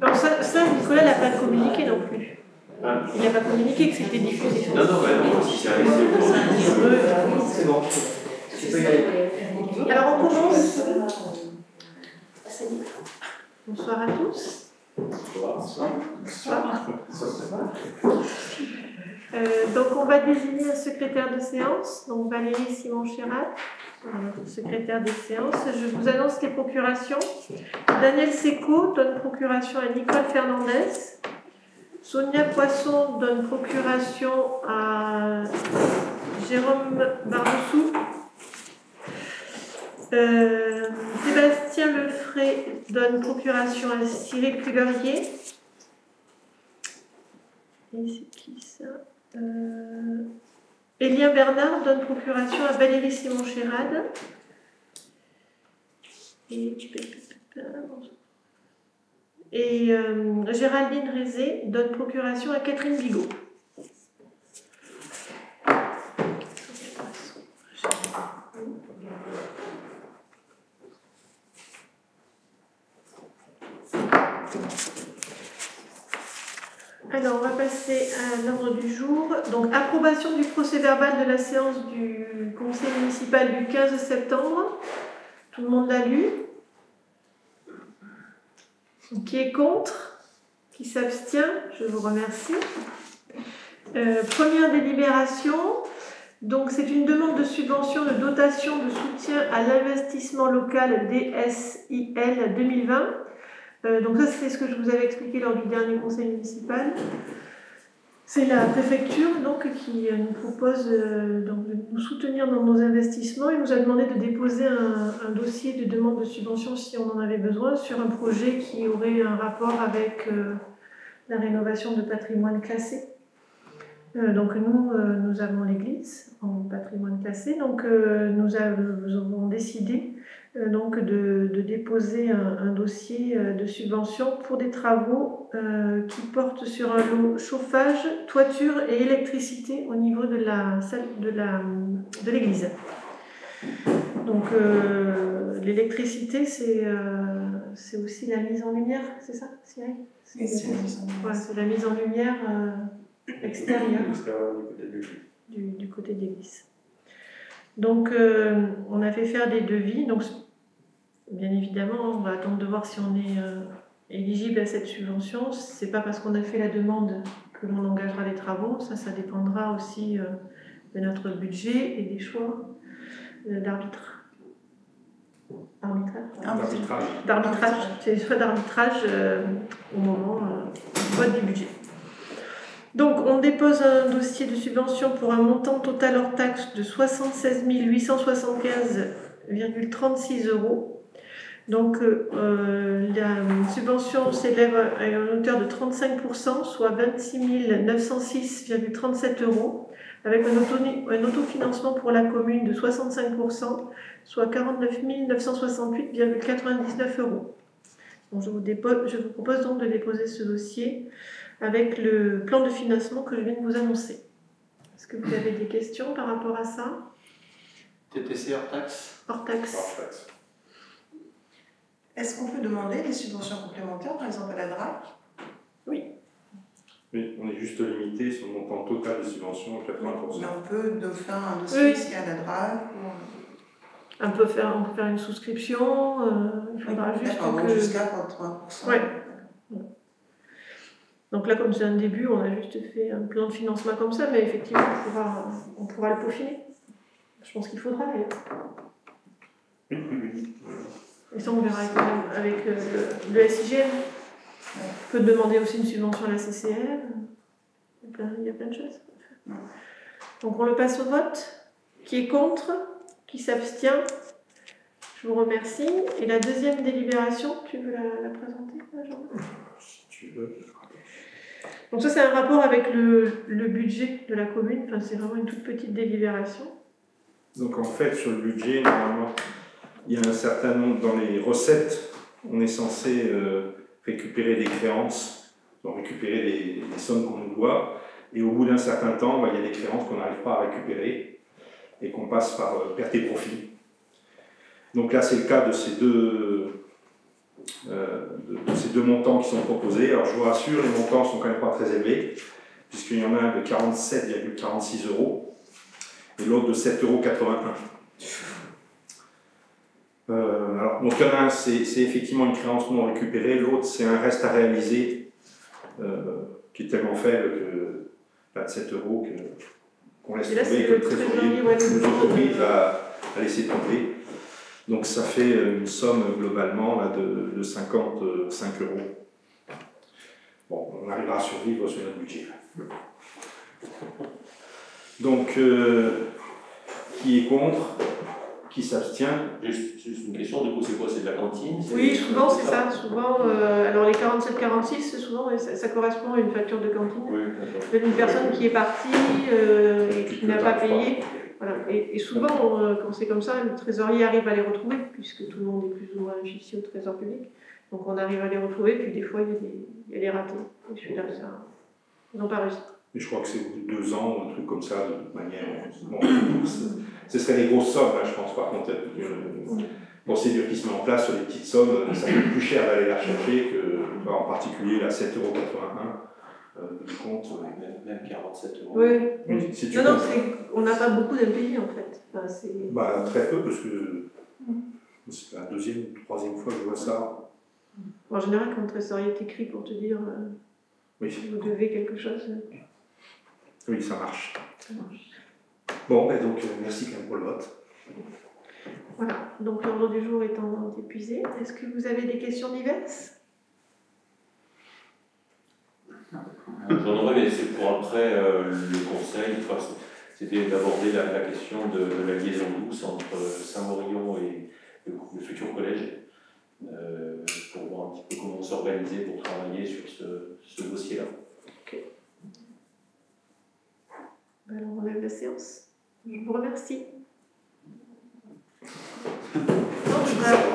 Alors ça, Nicolas l'a pas communiqué non plus. Ah. Il n'a pas communiqué que c'était diffusé. Non, si c'est resté c'est bon. Tu peux y aller. Alors on commence. Bonsoir à tous. Bonsoir. Donc on va désigner un secrétaire de séance, donc Valérie Simon-Chérat, secrétaire des séances. Je vous annonce les procurations. Daniel Seco donne procuration à Nicole Fernandez. Sonia Poisson donne procuration à Jérôme Barboussou. Sébastien Lefray donne procuration à Cyril Pugarier. Et c'est qui ça? Élien Bernard donne procuration à Valérie Simon-Chérade. Et Géraldine Rézé donne procuration à Catherine Bigot. Alors, on va passer à l'ordre du jour. Donc, approbation du procès-verbal de la séance du conseil municipal du 15 septembre. Tout le monde l'a lu. Qui est contre? Qui s'abstient? Je vous remercie. Première délibération. Donc, c'est une demande de subvention de dotation de soutien à l'investissement local DSIL 2020. Donc ça, c'est ce que je vous avais expliqué lors du dernier conseil municipal. C'est la préfecture donc, qui nous propose donc, de nous soutenir dans nos investissements et nous a demandé de déposer un dossier de demande de subvention si on en avait besoin sur un projet qui aurait un rapport avec la rénovation de patrimoine classé. Donc nous avons l'église en patrimoine classé, donc nous avons décidé donc de déposer un dossier de subvention pour des travaux qui portent sur un lot chauffage, toiture et électricité au niveau de de l'église. Donc l'électricité c'est aussi la mise en lumière, c'est ça, Cyril? C'est la mise en lumière extérieure du côté de l'église. Donc, on a fait faire des devis. Donc, bien évidemment, on va attendre de voir si on est éligible à cette subvention. C'est pas parce qu'on a fait la demande que l'on engagera les travaux. Ça dépendra aussi de notre budget et des choix d'arbitrage. C'est les choix d'arbitrage au moment du vote du budget. Donc, on dépose un dossier de subvention pour un montant total hors taxe de 76 875,36 €. Donc, la subvention s'élève à une hauteur de 35%, soit 26 906,37 €, avec un autofinancement pour la commune de 65%, soit 49 968,99 €. Donc, je vous propose donc de déposer ce dossier avec le plan de financement que je viens de vous annoncer. Est-ce que vous avez des questions par rapport à ça? TTC hors taxe? Hors taxe. Est-ce qu'on peut demander des subventions complémentaires, par exemple à la DRAC? Oui. Oui, on est juste limité sur le montant total de subvention à 80%. Mais on peut faire un dossier ici à la DRAC On peut faire une souscription, il faudra juste que... jusqu'à 80%. Ouais. Donc là, comme c'est un début, on a juste fait un plan de financement comme ça, mais effectivement, on pourra le peaufiner. Je pense qu'il faudra d'ailleurs. Oui. Et ça, on verra avec le SIGN. On peut demander aussi une subvention à la CCR. Il y a plein de choses. Donc on le passe au vote. Qui est contre? Qui s'abstient? Je vous remercie. Et la deuxième délibération, tu veux la présenter, Jean? Si tu veux. Donc ça, c'est un rapport avec le budget de la commune. Enfin, c'est vraiment une toute petite délibération. Donc en fait, sur le budget, normalement, il y a un certain nombre dans les recettes. On est censé récupérer des créances, donc récupérer les sommes qu'on nous doit. Et au bout d'un certain temps, il y a des créances qu'on n'arrive pas à récupérer et qu'on passe par perte et profit. Donc là, c'est le cas de ces deux de ces deux montants qui sont proposés. Alors je vous rassure, les montants sont quand même pas très élevés, puisqu'il y en a un de 47,46 € et l'autre de 7,81 €. Alors, donc il y en a un, c'est effectivement une créance non récupérée, l'autre c'est un reste à réaliser qui est tellement faible que pas de 7 € qu'on laisse Et là, tomber, c'est que le le trésorier trésorier, ouais, nous autorise à laisser tomber. Donc ça fait une somme globalement là, de 55 €. Bon, on arrivera à survivre sur notre budget. Donc, qui est contre? Qui s'abstient? Juste une question, du coup, c'est quoi? C'est de la cantine? Oui, souvent c'est ça. Souvent, alors les 47-46, souvent ça correspond à une facture de cantine. Oui, d'accord. Peut-être une personne qui est partie et qui n'a pas payé. Voilà. Et souvent, quand c'est comme ça, le trésorier arrive à les retrouver, puisque tout le monde est plus ou moins fiché au trésor public. Donc on arrive à les retrouver, puis des fois il y a des ratés. Et celui-là, ils n'ont pas réussi. Et je crois que c'est au bout de 2 ans ou un truc comme ça, de toute manière. Bon, ce serait des grosses sommes, là, je pense, par contre. Une procédure qui se met en place sur les petites sommes, ça coûte plus cher d'aller la chercher que, en particulier, la 7,81 € du compte. Même 47 €. Oui. Oui, si tu Non, comptes. on n'a pas beaucoup d'impayés en fait. Enfin, Bah, très peu, parce que c'est la deuxième ou troisième fois que je vois ça. en général, quand le trésorier t'écrit pour te dire Oui, vous devez quelque chose, oui, ça marche. ça marche. Bon, ben donc, merci quand même pour le vote. Voilà, donc l'ordre du jour étant épuisé, est-ce que vous avez des questions diverses? J'en aurais, mais c'est pour après le conseil. Enfin, c'était d'aborder la question de la liaison douce entre Saint-Morillon et le futur collège, pour voir un petit peu comment s'organiser pour travailler sur ce dossier-là. Ok. Ben alors on lève la séance. Je vous remercie. Non, je voudrais